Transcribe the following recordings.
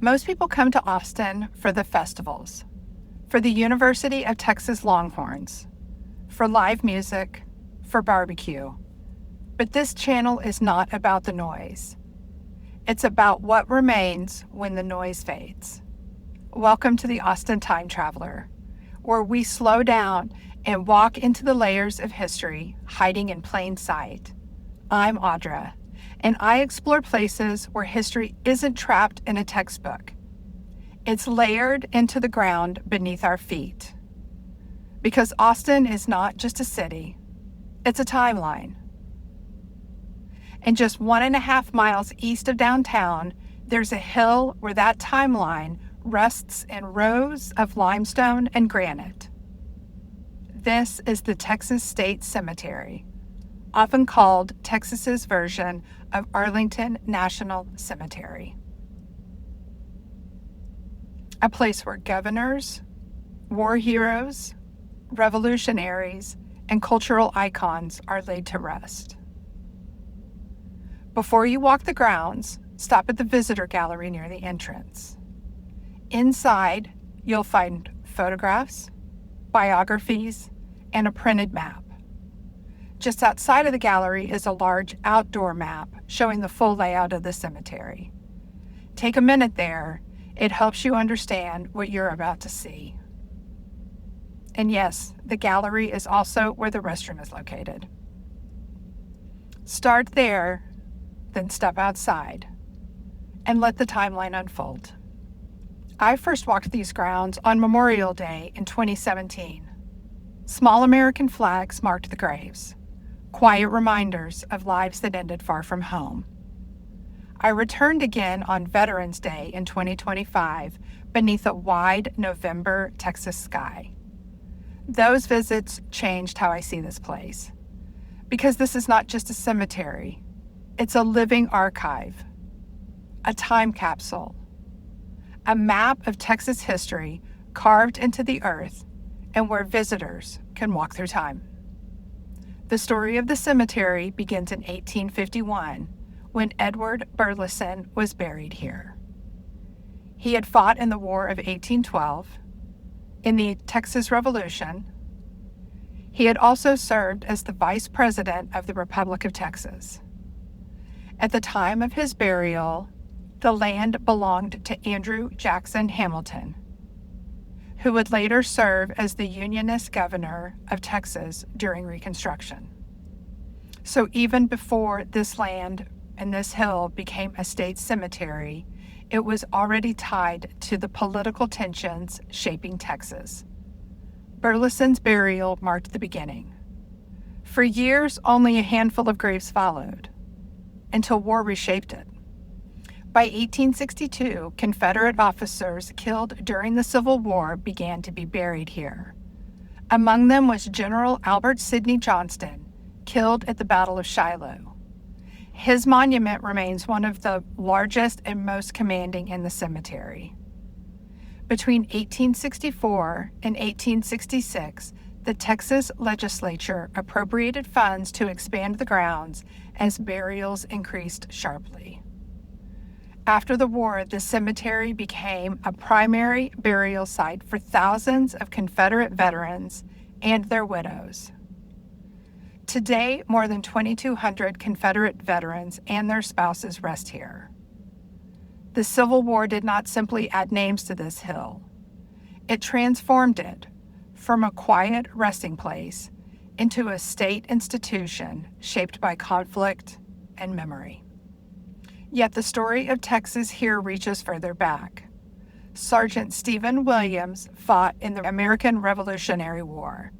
Most people come to Austin for the festivals, for the University of Texas Longhorns, for live music, for barbecue. But this channel is not about the noise. It's about what remains when the noise fades. Welcome to the Austin Time Traveler, where we slow down and walk into the layers of history hiding in plain sight. I'm Audra, and I explore places where history isn't trapped in a textbook. It's layered into the ground beneath our feet. Because Austin is not just a city, it's a timeline. And just 1.5 miles east of downtown, there's a hill where that timeline rests in rows of limestone and granite. This is the Texas State Cemetery, often called Texas's version of Arlington National Cemetery. A place where governors, war heroes, revolutionaries, and cultural icons are laid to rest. Before you walk the grounds, stop at the visitor gallery near the entrance. Inside, you'll find photographs, biographies, and a printed map. Just outside of the gallery is a large outdoor map showing the full layout of the cemetery. Take a minute there. It helps you understand what you're about to see. And yes, the gallery is also where the restroom is located. Start there, then step outside and let the timeline unfold. I first walked these grounds on Memorial Day in 2017. Small American flags marked the graves, quiet reminders of lives that ended far from home. I returned again on Veterans Day in 2025 beneath a wide November Texas sky. Those visits changed how I see this place, because this is not just a cemetery, it's a living archive, a time capsule, a map of Texas history carved into the earth and where visitors can walk through time. The story of the cemetery begins in 1851 when Edward Burleson was buried here. He had fought in the War of 1812, in the Texas Revolution. He had also served as the Vice President of the Republic of Texas. At the time of his burial, the land belonged to Andrew Jackson Hamilton, who would later serve as the Unionist governor of Texas during Reconstruction. So even before this land and this hill became a state cemetery, it was already tied to the political tensions shaping Texas. Burleson's burial marked the beginning. For years, only a handful of graves followed, until war reshaped it. By 1862, Confederate officers killed during the Civil War began to be buried here. Among them was General Albert Sidney Johnston, killed at the Battle of Shiloh. His monument remains one of the largest and most commanding in the cemetery. Between 1864 and 1866, the Texas legislature appropriated funds to expand the grounds as burials increased sharply. After the war, the cemetery became a primary burial site for thousands of Confederate veterans and their widows. Today, more than 2,200 Confederate veterans and their spouses rest here. The Civil War did not simply add names to this hill. It transformed it from a quiet resting place into a state institution shaped by conflict and memory. Yet the story of Texas here reaches further back. Sergeant Stephen Williams fought in the American Revolutionary War,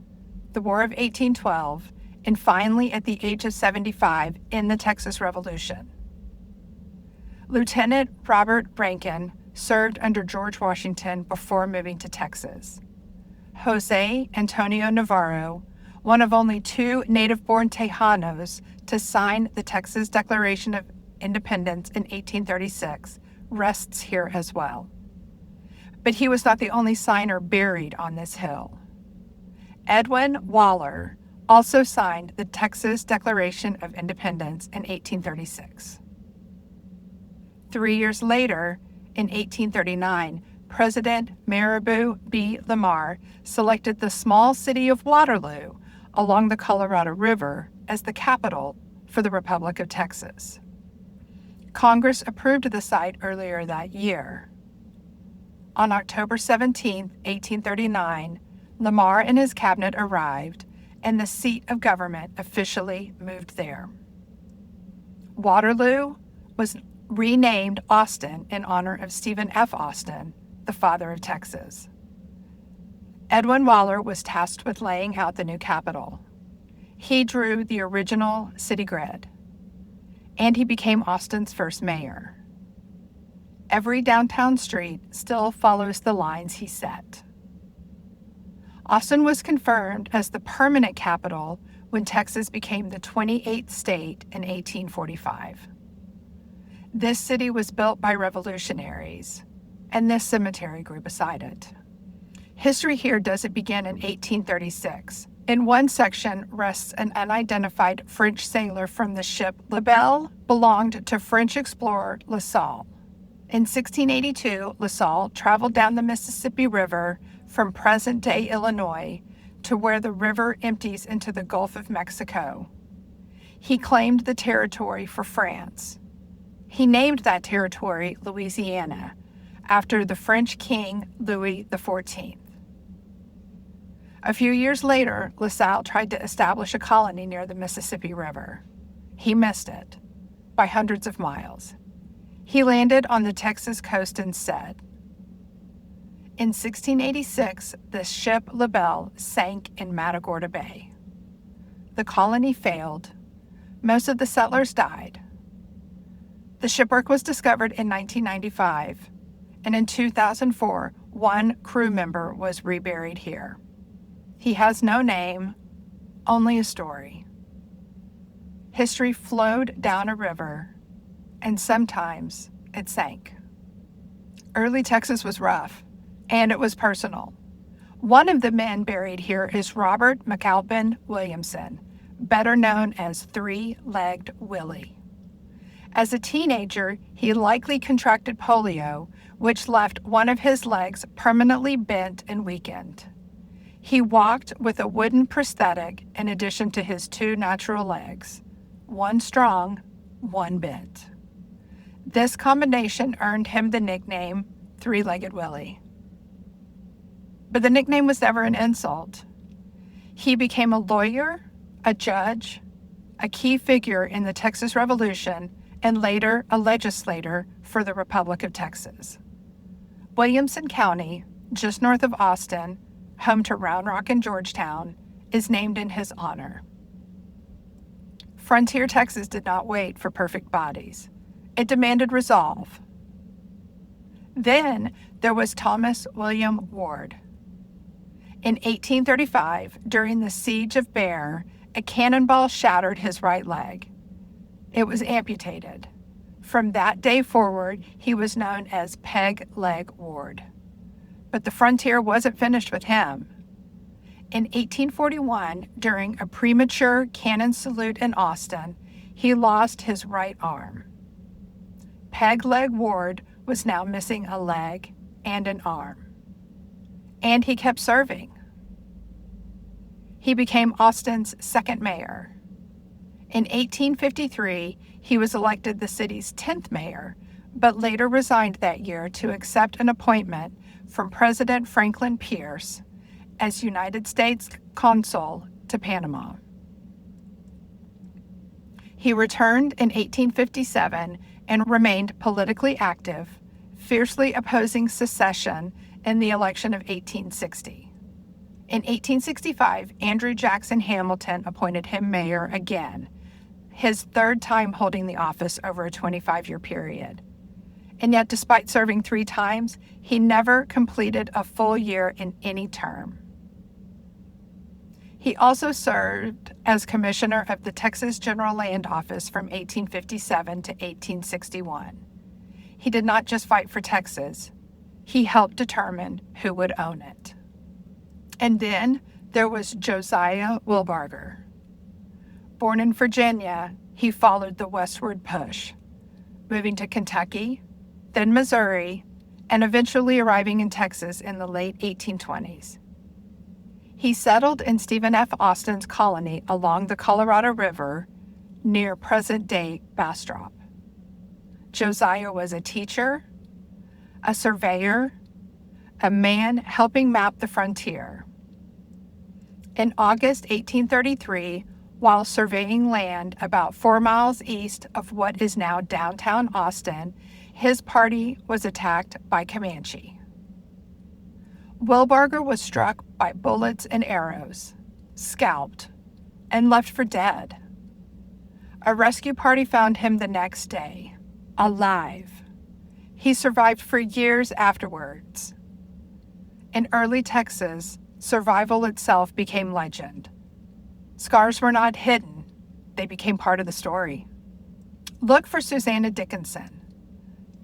the War of 1812, and finally at the age of 75 in the Texas Revolution. Lieutenant Robert Rankin served under George Washington before moving to Texas. Jose Antonio Navarro, one of only 2 native-born Tejanos to sign the Texas Declaration of Independence in 1836, rests here as well. But he was not the only signer buried on this hill. Edwin Waller also signed the Texas Declaration of Independence in 1836. 3 years later, In 1839, President Marabou B. Lamar selected the small city of Waterloo along the Colorado River as the capital for the Republic of Texas. Congress approved the site earlier that year. On October 17, 1839, Lamar and his cabinet arrived, and the seat of government officially moved there. Waterloo was renamed Austin in honor of Stephen F. Austin, the father of Texas. Edwin Waller was tasked with laying out the new capital. He drew the original city grid, and he became Austin's first mayor. Every downtown street still follows the lines he set. Austin was confirmed as the permanent capital when Texas became the 28th state in 1845. This city was built by revolutionaries, and this cemetery grew beside it. History here doesn't begin in 1836. In one section rests an unidentified French sailor from the ship LaBelle, belonged to French explorer LaSalle. In 1682, LaSalle traveled down the Mississippi River from present-day Illinois to where the river empties into the Gulf of Mexico. He claimed the territory for France. He named that territory Louisiana, after the French king Louis XIV. A few years later, LaSalle tried to establish a colony near the Mississippi River. He missed it by hundreds of miles. He landed on the Texas coast instead. In 1686, the ship LaBelle sank in Matagorda Bay. The colony failed. Most of the settlers died. The shipwreck was discovered in 1995, and in 2004, one crew member was reburied here. He has no name, only a story. History flowed down a river, and sometimes it sank. Early Texas was rough, and it was personal. One of the men buried here is Robert McAlpin Williamson, better known as Three-Legged Willie. As a teenager, he likely contracted polio, which left one of his legs permanently bent and weakened. He walked with a wooden prosthetic in addition to his two natural legs, one strong, one bent. This combination earned him the nickname Three-Legged Willie. But the nickname was never an insult. He became a lawyer, a judge, a key figure in the Texas Revolution, and later a legislator for the Republic of Texas. Williamson County, just north of Austin, home to Round Rock and Georgetown, is named in his honor. Frontier Texas did not wait for perfect bodies. It demanded resolve. Then there was Thomas William Ward. In 1835, during the Siege of Bear, a cannonball shattered his right leg. It was amputated. From that day forward, he was known as Peg Leg Ward. But the frontier wasn't finished with him. In 1841, during a premature cannon salute in Austin, he lost his right arm. Peg Leg Ward was now missing a leg and an arm. And he kept serving. He became Austin's second mayor. In 1853, he was elected the city's 10th mayor, but later resigned that year to accept an appointment from President Franklin Pierce as United States Consul to Panama. He returned in 1857 and remained politically active, fiercely opposing secession in the election of 1860. In 1865, Andrew Jackson Hamilton appointed him mayor again, his third time holding the office over a 25-year period. And yet, despite serving 3 times, he never completed a full year in any term. He also served as commissioner of the Texas General Land Office from 1857 to 1861. He did not just fight for Texas, he helped determine who would own it. And then there was Josiah Wilbarger. Born in Virginia, he followed the westward push, moving to Kentucky, then Missouri, and eventually arriving in Texas in the late 1820s. He settled in Stephen F. Austin's colony along the Colorado River near present-day Bastrop. Josiah was a teacher, a surveyor, a man helping map the frontier. In August 1833, while surveying land about 4 miles east of what is now downtown Austin, his party was attacked by Comanche. Wilbarger was struck by bullets and arrows, scalped, and left for dead. A rescue party found him the next day, alive. He survived for years afterwards. In early Texas, survival itself became legend. Scars were not hidden, they became part of the story. Look for Susanna Dickinson.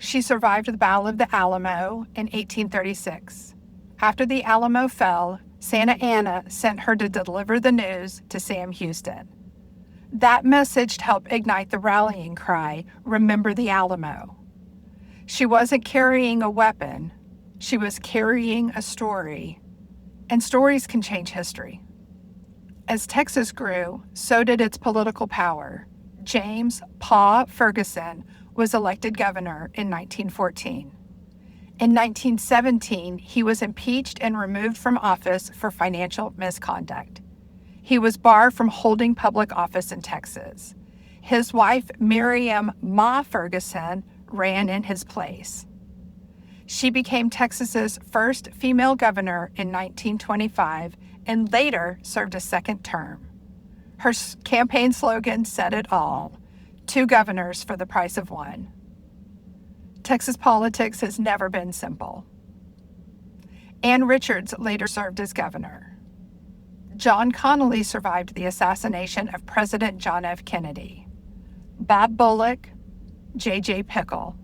She survived the Battle of the Alamo in 1836. After the Alamo fell, Santa Anna sent her to deliver the news to Sam Houston. That message helped ignite the rallying cry, "Remember the Alamo." She wasn't carrying a weapon, she was carrying a story, and stories can change history. As Texas grew, so did its political power. James "Pa" Ferguson was elected governor in 1914. In 1917, he was impeached and removed from office for financial misconduct. He was barred from holding public office in Texas. His wife, Miriam "Ma" Ferguson, ran in his place. She became Texas's first female governor in 1925 and later served a second term. Her campaign slogan said it all: 2 governors for the price of 1. Texas politics has never been simple. Ann Richards later served as governor. John Connally survived the assassination of President John F. Kennedy. Bob Bullock, J.J. Pickle.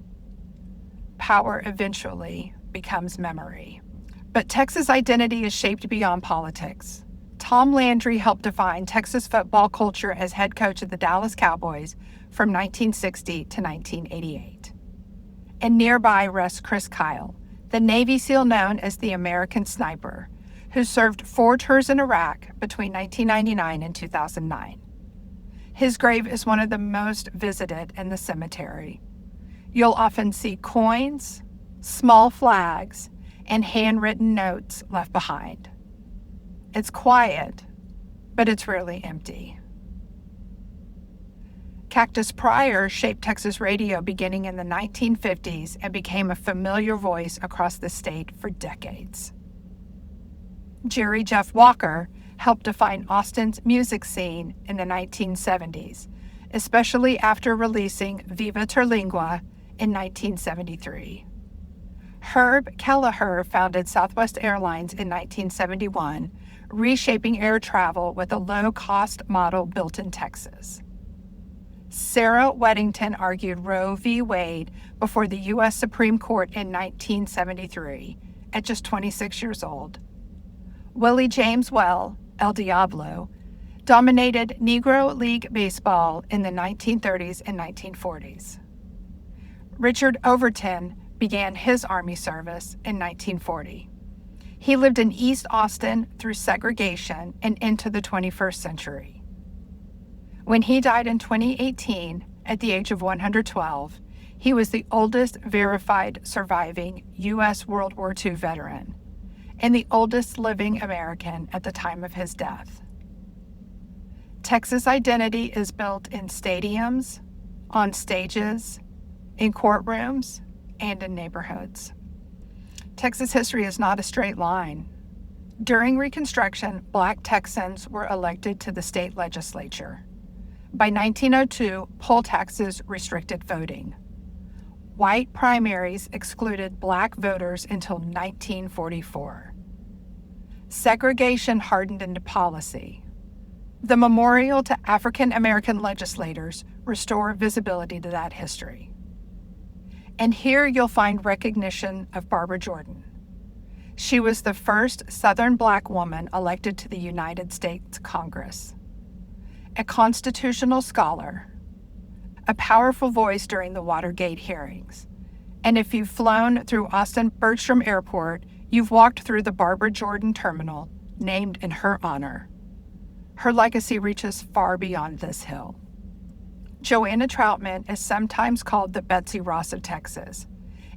Power eventually becomes memory. But Texas identity is shaped beyond politics. Tom Landry helped define Texas football culture as head coach of the Dallas Cowboys from 1960 to 1988. And nearby rests Chris Kyle, the Navy SEAL known as the American Sniper, who served 4 tours in Iraq between 1999 and 2009. His grave is one of the most visited in the cemetery. You'll often see coins, small flags, and handwritten notes left behind. It's quiet, but it's rarely empty. Cactus Pryor shaped Texas radio beginning in the 1950s and became a familiar voice across the state for decades. Jerry Jeff Walker helped define Austin's music scene in the 1970s, especially after releasing Viva Terlingua in 1973. Herb Kelleher founded Southwest Airlines in 1971, reshaping air travel with a low-cost model built in Texas. Sarah Weddington argued Roe v. Wade before the U.S. Supreme Court in 1973, at just 26 years old. Willie James Well, El Diablo, dominated Negro League baseball in the 1930s and 1940s. Richard Overton began his Army service in 1940. He lived in East Austin through segregation and into the 21st century. When he died in 2018, at the age of 112, he was the oldest verified surviving U.S. World War II veteran and the oldest living American at the time of his death. Texas identity is built in stadiums, on stages, in courtrooms, and in neighborhoods. Texas history is not a straight line. During Reconstruction, Black Texans were elected to the state legislature. By 1902, poll taxes restricted voting. White primaries excluded Black voters until 1944. Segregation hardened into policy. The memorial to African American legislators restore visibility to that history. And here you'll find recognition of Barbara Jordan. She was the first Southern Black woman elected to the United States Congress. A constitutional scholar, a powerful voice during the Watergate hearings, And if you've flown through Austin Bergstrom Airport, you've walked through the Barbara Jordan Terminal, named in her honor. Her legacy reaches far beyond this hill. Joanna Troutman is sometimes called the Betsy Ross of Texas.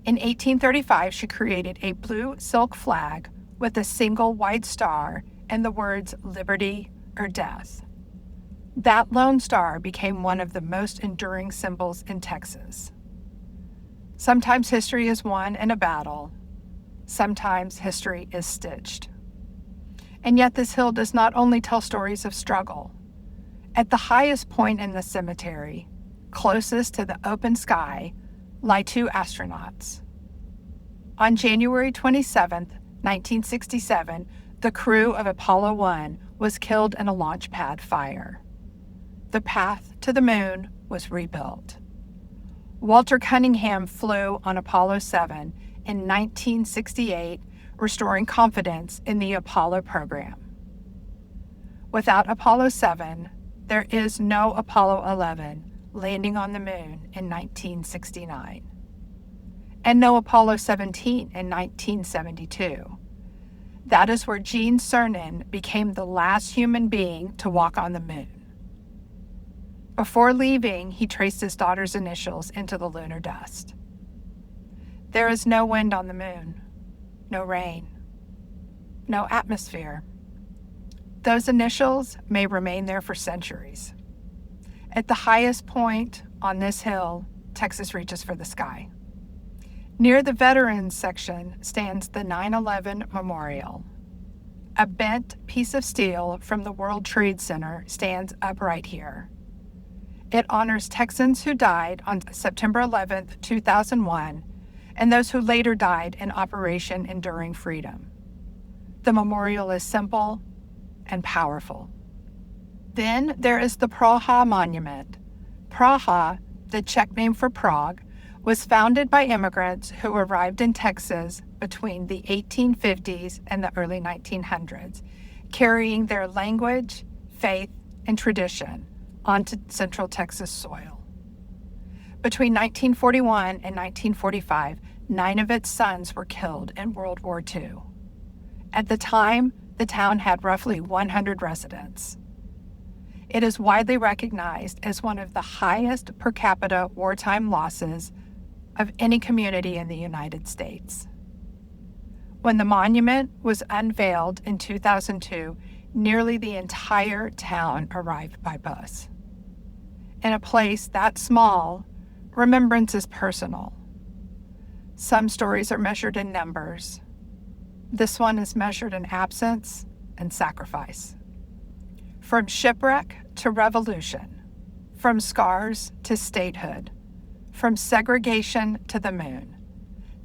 In 1835, she created a blue silk flag with a single white star and the words liberty or death. That lone star became one of the most enduring symbols in Texas. Sometimes history is won in a battle. Sometimes history is stitched. And yet this hill does not only tell stories of struggle. At the highest point in the cemetery, closest to the open sky, lie two astronauts. On January 27, 1967, the crew of Apollo 1 was killed in a launch pad fire. The path to the moon was rebuilt. Walter Cunningham flew on Apollo 7 in 1968, restoring confidence in the Apollo program. Without Apollo 7, there is no Apollo 11 landing on the moon in 1969, and no Apollo 17 in 1972. That is where Gene Cernan became the last human being to walk on the moon. Before leaving, he traced his daughter's initials into the lunar dust. There is no wind on the moon, no rain, no atmosphere. Those initials may remain there for centuries. At the highest point on this hill, Texas reaches for the sky. Near the Veterans section stands the 9/11 Memorial. A bent piece of steel from the World Trade Center stands upright here. It honors Texans who died on September 11, 2001, and those who later died in Operation Enduring Freedom. The memorial is simple and powerful. Then there is the Praha Monument. Praha, the Czech name for Prague, was founded by immigrants who arrived in Texas between the 1850s and the early 1900s, carrying their language, faith, and tradition onto Central Texas soil. Between 1941 and 1945, 9 of its sons were killed in World War II. At the time, the town had roughly 100 residents. It is widely recognized as one of the highest per capita wartime losses of any community in the United States. When the monument was unveiled in 2002, nearly the entire town arrived by bus. In a place that small, remembrance is personal. Some stories are measured in numbers. This one is measured in absence and sacrifice. From shipwreck to revolution, from scars to statehood, from segregation to the moon,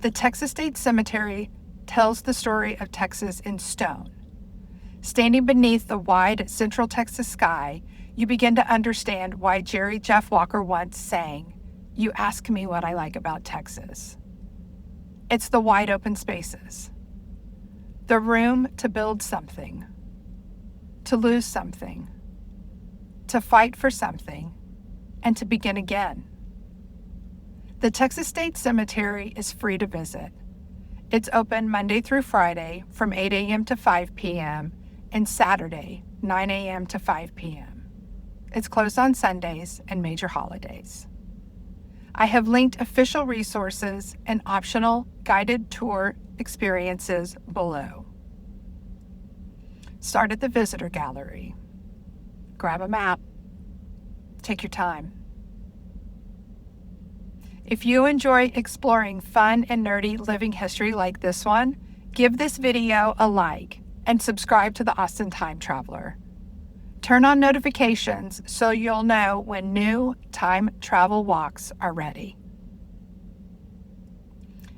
the Texas State Cemetery tells the story of Texas in stone. Standing beneath the wide Central Texas sky, you begin to understand why Jerry Jeff Walker once sang, "You ask me what I like about Texas." It's the wide open spaces, the room to build something, to lose something, to fight for something, and to begin again. The Texas State Cemetery is free to visit. It's open Monday through Friday from 8 a.m. to 5 p.m. and Saturday, 9 a.m. to 5 p.m. It's closed on Sundays and major holidays. I have linked official resources and optional guided tour experiences below. Start at the visitor gallery. Grab a map. Take your time. If you enjoy exploring fun and nerdy living history like this one, give this video a like and subscribe to the Austin Time Traveler. Turn on notifications so you'll know when new time travel walks are ready.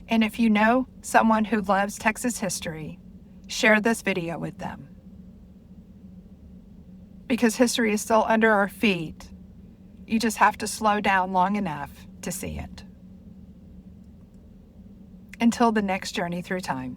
And if you know someone who loves Texas history, share this video with them. Because history is still under our feet, you just have to slow down long enough to see it. Until the next journey through time.